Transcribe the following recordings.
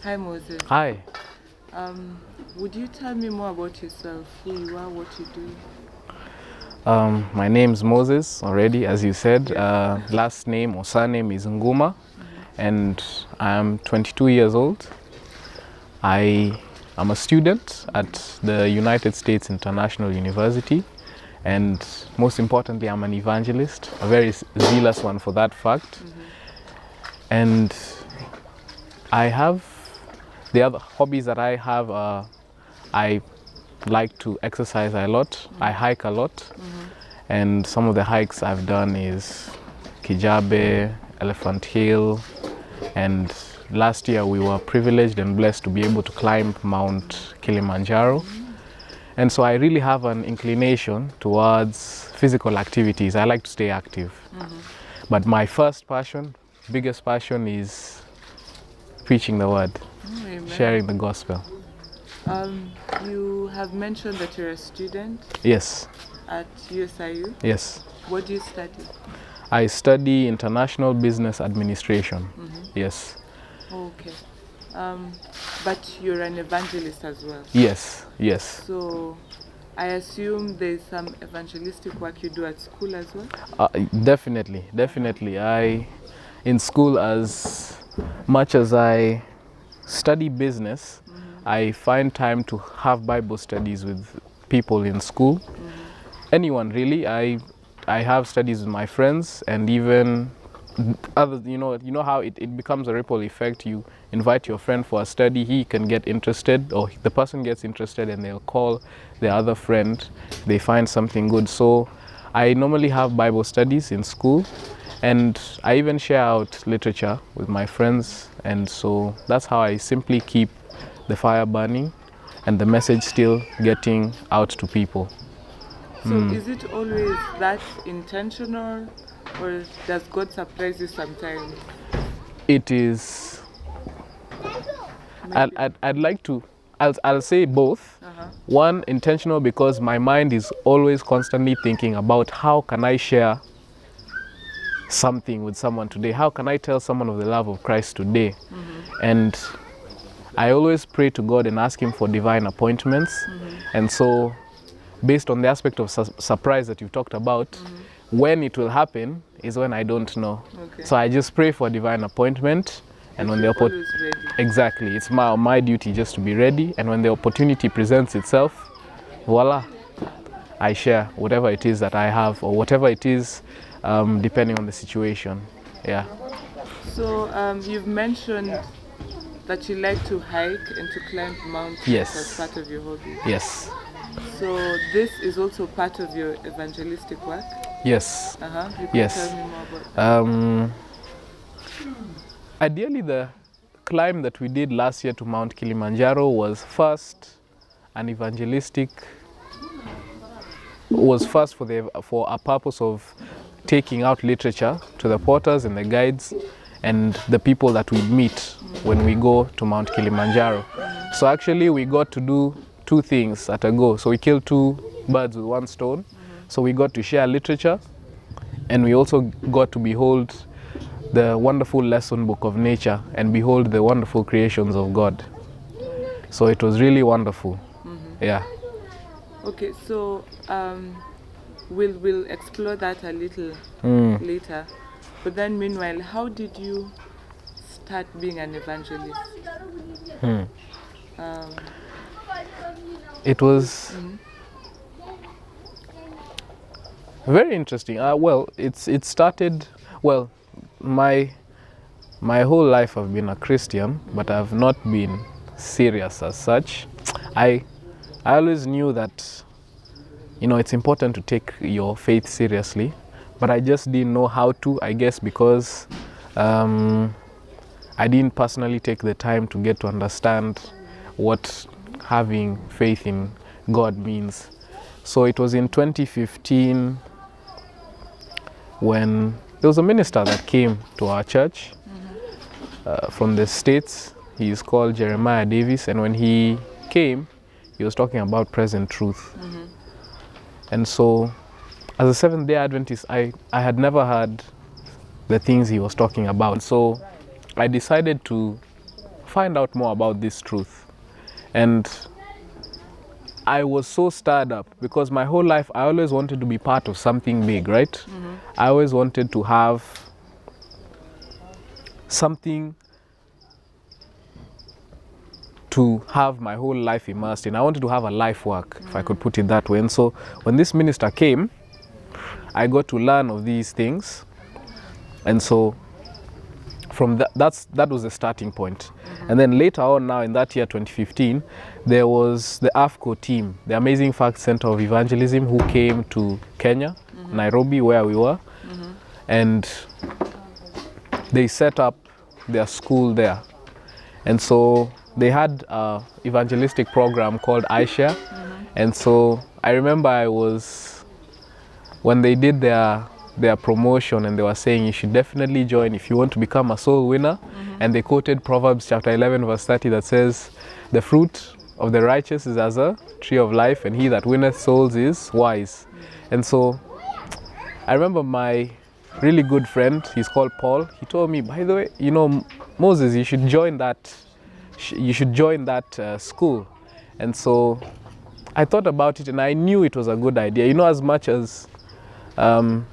Hi, Moses. Hi. Would you tell me more about yourself, who you are, what you do? My name's Moses already, as you said. Last name or surname is Nguma, and I'm 22 years old. I am a student at the United States International University, and most importantly, I'm an evangelist, a very zealous one for that fact. And I have the other hobbies that I have. I like to exercise a lot. I hike a lot, and some of the hikes I've done is Kijabe, Elephant Hill, and last year we were privileged and blessed to be able to climb Mount Kilimanjaro. And so I really have an inclination towards physical activities. I like to stay active. But my first passion, biggest passion, is preaching the word, sharing the gospel. You have mentioned that you're a student Yes. at USIU. Yes. What do you study? I study international business administration. Yes. Okay. But you're an evangelist as well. Yes. Yes. So I assume there's some evangelistic work you do at school as well? Definitely. In school, as much as I study business, I find time to have Bible studies with people in school. Anyone really. I have studies with my friends and even others. You know how it becomes a ripple effect. You invite your friend for a study, he can get interested, or the person gets interested, and they'll call their other friend. They find something good. So I normally have Bible studies in school, and I even share out literature with my friends, and so that's how I simply keep the fire burning and the message still getting out to people. So is it always that intentional, or does God surprise you sometimes? It is. I'd like to. I'll say both. One, intentional, because my mind is always constantly thinking about how can I share something with someone today? How can I tell someone of the love of Christ today? And I always pray to God and ask Him for divine appointments. And so, based on the aspect of surprise that you've talked about, when it will happen is when I don't know. Okay. So I just pray for a divine appointment, and when the Always ready. exactly, it's my duty just to be ready. And when the opportunity presents itself, voila, I share whatever it is that I have, or whatever it is, depending on the situation. Yeah. So you've mentioned that you like to hike and to climb mountains Yes. as part of your hobby. Yes. So this is also part of your evangelistic work? Yes. You can Yes. tell me more about that. Ideally, the climb that we did last year to Mount Kilimanjaro was first for a purpose of taking out literature to the porters and the guides and the people that we meet when we go to Mount Kilimanjaro. So actually we got to do two things at a go. So we killed two birds with one stone. So we got to share literature, and we also got to behold the wonderful lesson book of nature and behold the wonderful creations of God. So it was really wonderful. Yeah. Okay, so we'll explore that a little later. But then meanwhile, how did you start being an evangelist? It was very interesting. It started, my whole life I've been a Christian, but I've not been serious as such. I always knew that, it's important to take your faith seriously, but I just didn't know how to, I guess, because I didn't personally take the time to get to understand what having faith in God means. So it was in 2015 when there was a minister that came to our church from the States. He is called Jeremiah Davis, and when he came, he was talking about present truth. And so, as a Seventh-day Adventist, I had never heard the things he was talking about. So I decided to find out more about this truth. And I was so stirred up because my whole life I always wanted to be part of something big, right? Mm-hmm. I always wanted to have something to have my whole life immersed in. I wanted to have a life work, if I could put it that way. And so when this minister came, I got to learn of these things. And so from that was the starting point. Mm-hmm. And then later on now in that year 2015, there was the AFCO team, the Amazing Fact Center of Evangelism, who came to Kenya, mm-hmm. Nairobi, where we were. Mm-hmm. And they set up their school there. And so they had an evangelistic program called iShare. Mm-hmm. And so I remember when they did their promotion and they were saying you should definitely join if you want to become a soul winner. Mm-hmm. And they quoted Proverbs chapter 11 verse 30 that says, the fruit of the righteous is as a tree of life, and he that winneth souls is wise. Mm-hmm. And so I remember my really good friend, he's called Paul, he told me, by the way, you know, Moses, you should join that school. And so I thought about it and I knew it was a good idea. You know, as much as the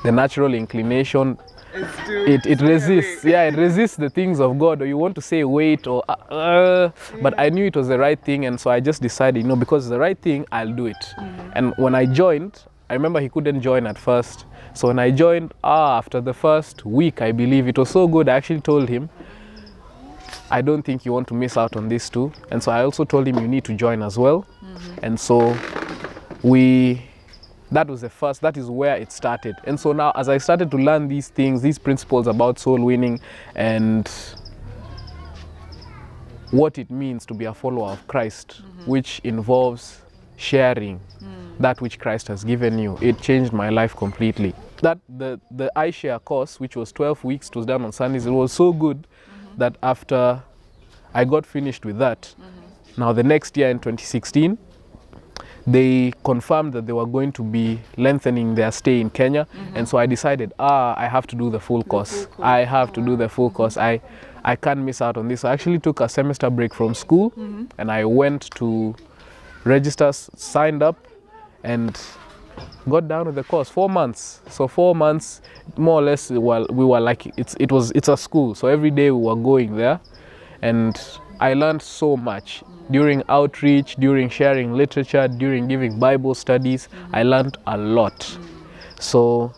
natural inclination, it resists. Yeah, it resists the things of God, or you want to say wait, or but I knew it was the right thing, and so I just decided, you know, because it's the right thing, I'll do it. Mm-hmm. And when I joined, I remember he couldn't join at first. So when I joined, after the first week, I believe, it was so good, I actually told him, I don't think you want to miss out on this too. And so I also told him you need to join as well. Mm-hmm. And so that is where it started. And so now as I started to learn these things, these principles about soul winning and what it means to be a follower of Christ, mm-hmm. which involves sharing that which Christ has given you, it changed my life completely. That the iShare course, which was 12 weeks, it was done on Sundays, it was so good that after I got finished with that, now the next year in 2016, they confirmed that they were going to be lengthening their stay in Kenya. And so I decided, I have to do the full course. I have to do the full course. I can't miss out on this. I actually took a semester break from school and I went to register, signed up and got down with the course. 4 months. So 4 months, more or less, while we were like, it's a school. So every day we were going there, and I learned so much during outreach, during sharing literature, during giving Bible studies. I learned a lot. So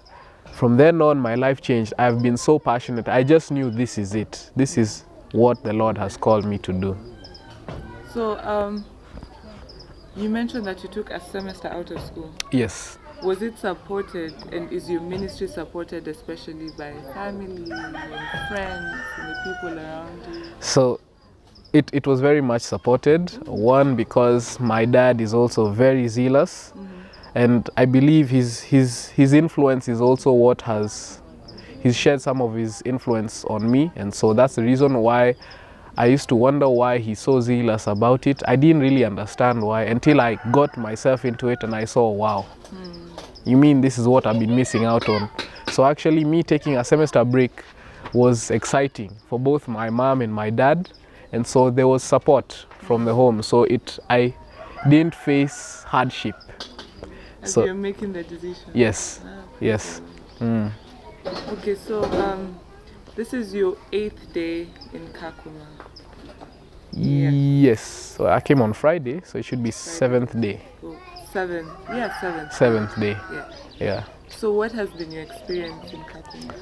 from then on, my life changed. I've been so passionate. I just knew this is it. This is what the Lord has called me to do. So you mentioned that you took a semester out of school. Yes. Was it supported, and is your ministry supported especially by family and friends and the people around you? So it was very much supported. One, because my dad is also very zealous, and I believe his influence is also what he's shared some of his influence on me, and so that's the reason why I used to wonder why he's so zealous about it. I didn't really understand why until I got myself into it and I saw, wow, you mean this is what I've been missing out on? So actually me taking a semester break was exciting for both my mom and my dad. And so there was support from the home. So I didn't face hardship. As you're making the decision? Yes, yes. Okay, so this is your 8th day in Kakuma. Yes, so I came on Friday, so it should be Friday. 7th day. Oh, 7th, yeah, 7th. 7th day, yeah. So what has been your experience in Kakuma?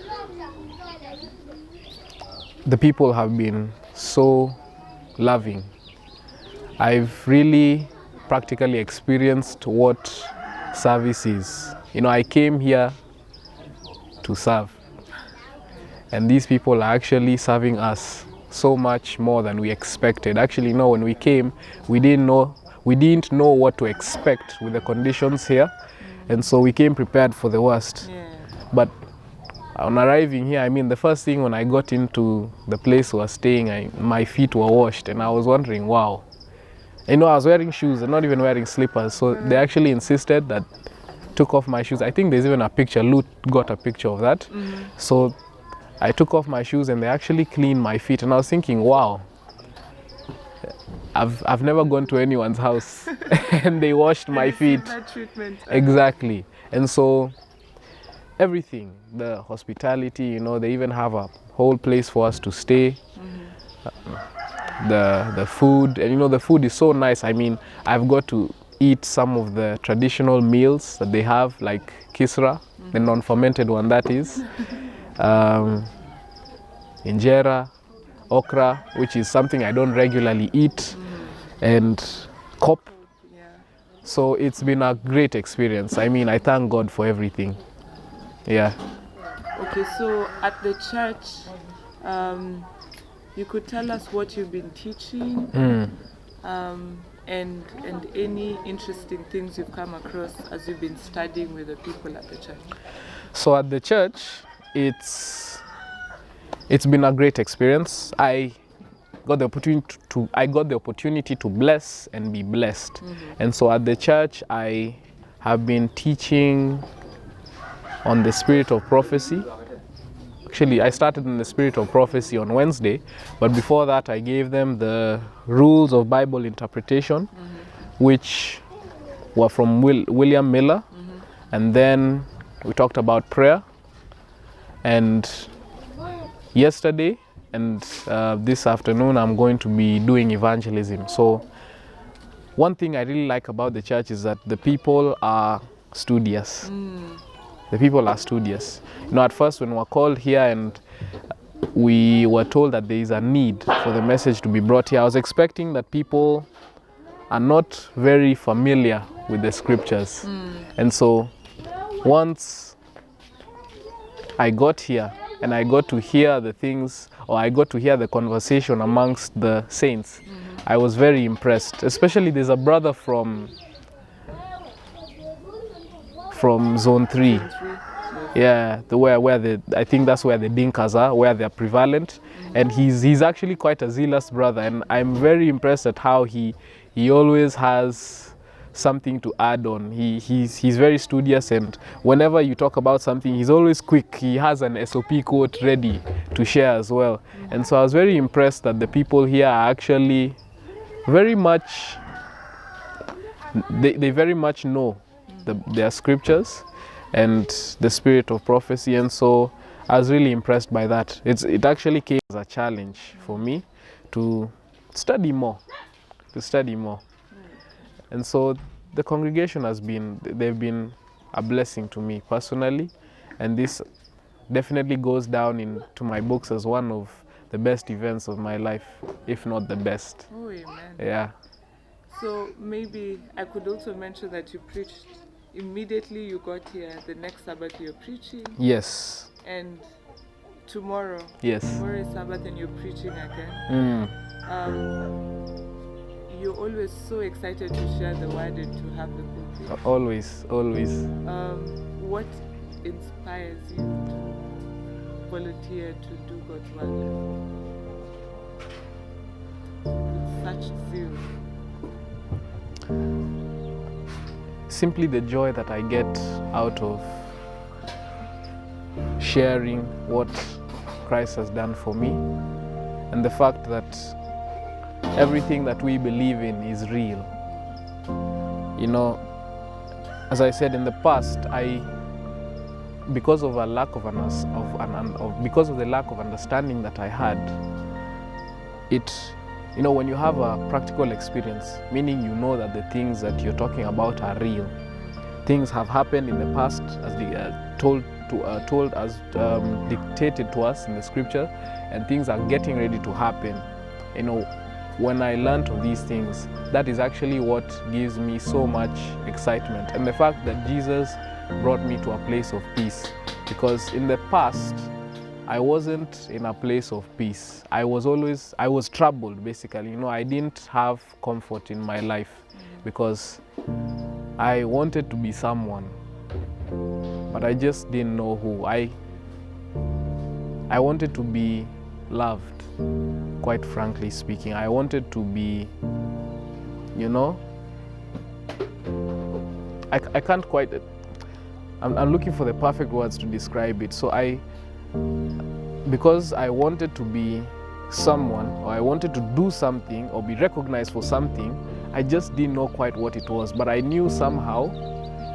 The people have been so loving. I've really practically experienced what service is. You know, I came here to serve, and these people are actually serving us so much more than we expected. Actually, no, when we came, we didn't know what to expect with the conditions here, and so we came prepared for the worst. But on arriving here, I mean, the first thing when I got into the place we were staying, my feet were washed, and I was wondering, wow. You know, I was wearing shoes and not even wearing slippers, so they actually insisted that I took off my shoes. I think there's even a picture, Luke got a picture of that. So I took off my shoes and they actually cleaned my feet. And I was thinking, wow, I've never gone to anyone's house and they washed my feet. That treatment. Exactly. And so everything, the hospitality, you know, they even have a whole place for us to stay. The food, and you know, the food is so nice. I mean, I've got to eat some of the traditional meals that they have, like kisra, the non-fermented one, that is. Injera, okra, which is something I don't regularly eat, and kop. Yeah. So it's been a great experience. I mean, I thank God for everything. Yeah. Okay, so at the church, you could tell us what you've been teaching, and any interesting things you've come across as you've been studying with the people at the church. So at the church, it's been a great experience. I got the opportunity to bless and be blessed. And so at the church, I have been teaching on the spirit of prophecy. Actually, I started in the spirit of prophecy on Wednesday, but before that I gave them the rules of Bible interpretation, which were from William Miller. And then we talked about prayer. And yesterday and this afternoon I'm going to be doing evangelism. So one thing I really like about the church is that the people are studious. The people are studious. You know, at first when we were called here and we were told that there is a need for the message to be brought here, I was expecting that people are not very familiar with the scriptures. And so once I got here and I got to hear the things, or I got to hear the conversation amongst the saints, I was very impressed. Especially there's a brother from zone 3. Yeah, I think that's where the Dinkas are, where they're prevalent. And he's actually quite a zealous brother, and I'm very impressed at how he always has something to add on. He's very studious, and whenever you talk about something, he's always quick. He has an SOP quote ready to share as well. And so I was very impressed that the people here are actually very much, they very much know their scriptures and the spirit of prophecy. And so I was really impressed by that. It actually came as a challenge for me to study more. And so the congregation they've been a blessing to me personally, and this definitely goes down into my books as one of the best events of my life, if not the best. Oh, amen. Yeah. So maybe I could also mention that you preached immediately you got here. The next Sabbath you're preaching. Yes. And tomorrow. Yes. Tomorrow is Sabbath and you're preaching again. You're always so excited to share the word and to have the pulpit. Always. What inspires you to volunteer to do God's work with such zeal? Simply the joy that I get out of sharing what Christ has done for me, and the fact that everything that we believe in is real. You know, as I said in the past, because of the lack of understanding that I had, you know, when you have a practical experience, meaning you know that the things that you're talking about are real. Things have happened in the past, as dictated to us in the scripture, and things are getting ready to happen. You know, when I learned of these things, that is actually what gives me so much excitement. And the fact that Jesus brought me to a place of peace, because in the past, I wasn't in a place of peace. I was troubled, basically. You know, I didn't have comfort in my life because I wanted to be someone, but I just didn't know who. I wanted to be loved, quite frankly speaking. I wanted to be, you know, I can't quite, I'm looking for the perfect words to describe it. So because I wanted to be someone, or I wanted to do something or be recognized for something, I just didn't know quite what it was, but I knew somehow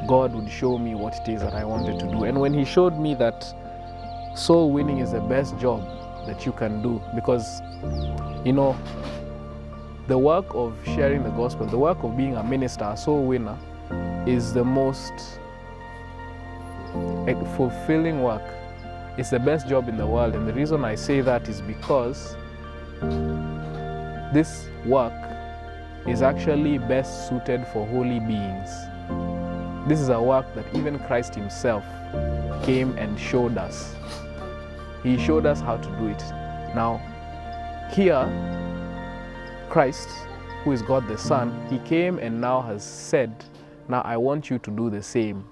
God would show me what it is that I wanted to do. And when he showed me that soul winning is the best job that you can do, because you know, the work of sharing the gospel, the work of being a minister, a soul winner, is the most fulfilling work. It's the best job in the world. And the reason I say that is because this work is actually best suited for holy beings. This is a work that even Christ himself came and showed us. He showed us how to do it. Now, here, Christ, who is God the Son, he came and now has said, now I want you to do the same.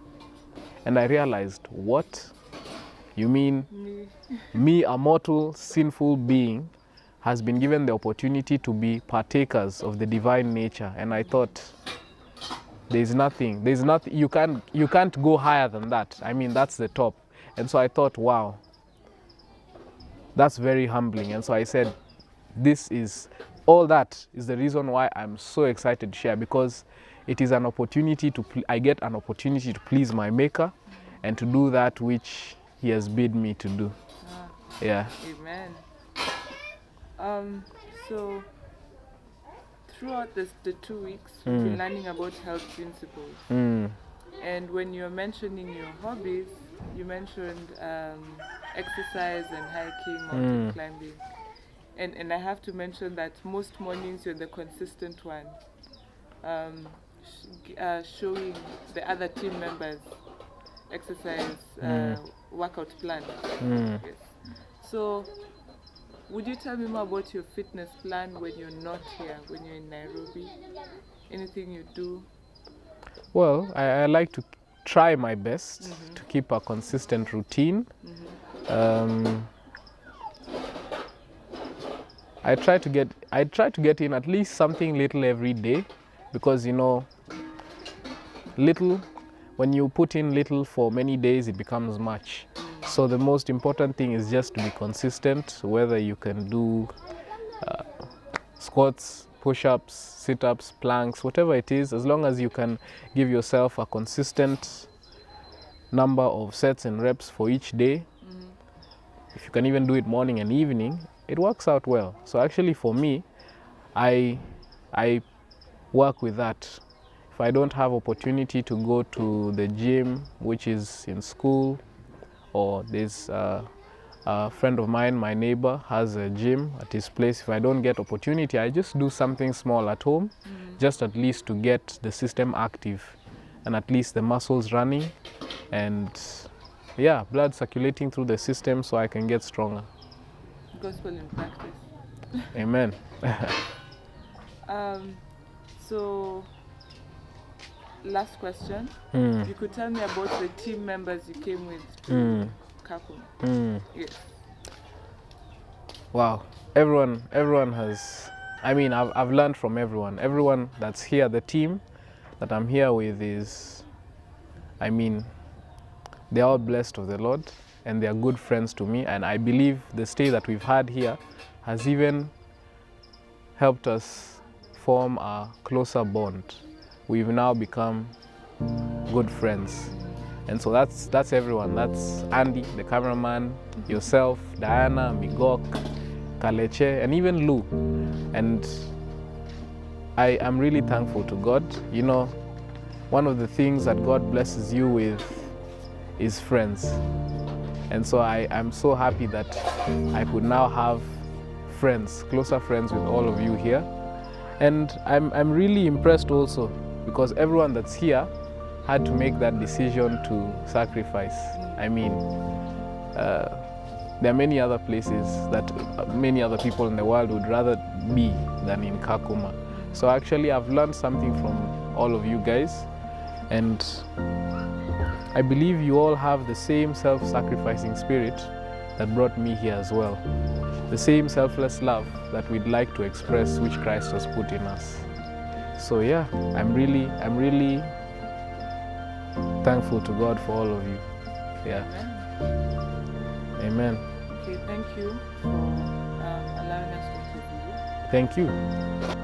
And I realized, what? You mean me, a mortal, sinful being, has been given the opportunity to be partakers of the divine nature? And I thought, there's nothing, you can't go higher than that. I mean, that's the top. And so I thought, wow, that's very humbling. And so I said, all that is the reason why I'm so excited to share, because it is an opportunity I get an opportunity to please my Maker and to do that which he has bid me to do. Yeah. Amen. So throughout the 2 weeks, we've been learning about health principles. And when you're mentioning your hobbies, you mentioned exercise and hiking, mountain climbing. And I have to mention that most mornings you're the consistent one, showing the other team members exercise workout plan. Yes. So would you tell me more about your fitness plan when you're not here, when you're in Nairobi? Anything you do? Well, I like to try my best to keep a consistent routine. I try to get in at least something little every day, because you know, when you put in little for many days, it becomes much. So the most important thing is just to be consistent, whether you can do squats, push-ups, sit-ups, planks, whatever it is, as long as you can give yourself a consistent number of sets and reps for each day. If you can even do it morning and evening, it works out well. So actually for me, I work with that. If I don't have opportunity to go to the gym, which is in school, or there's a friend of mine, my neighbor, has a gym at his place. If I don't get opportunity, I just do something small at home, just at least to get the system active and at least the muscles running and yeah, blood circulating through the system so I can get stronger. Gospel in practice. Amen. So, last question. You could tell me about the team members you came with to Kakuma. Yes. Wow. Everyone has, I mean, I've learned from everyone. Everyone that's here, the team that I'm here with is, I mean, they're all blessed of the Lord and they're good friends to me. And I believe the stay that we've had here has even helped us form a closer bond. We've now become good friends. And so that's everyone. That's Andy, the cameraman, yourself, Diana, Migok, Kaleche, and even Lou. And I am really thankful to God. You know, one of the things that God blesses you with is friends. And so I'm so happy that I could now have friends, closer friends with all of you here. And I'm really impressed also because everyone that's here had to make that decision to sacrifice. I mean, there are many other places that many other people in the world would rather be than in Kakuma. So actually I've learned something from all of you guys, and I believe you all have the same self-sacrificing spirit that brought me here as well. The same selfless love that we'd like to express, which Christ has put in us. So yeah, I'm really thankful to God for all of you. Yeah. Amen. Okay, thank you for allowing us to interview you. Thank you.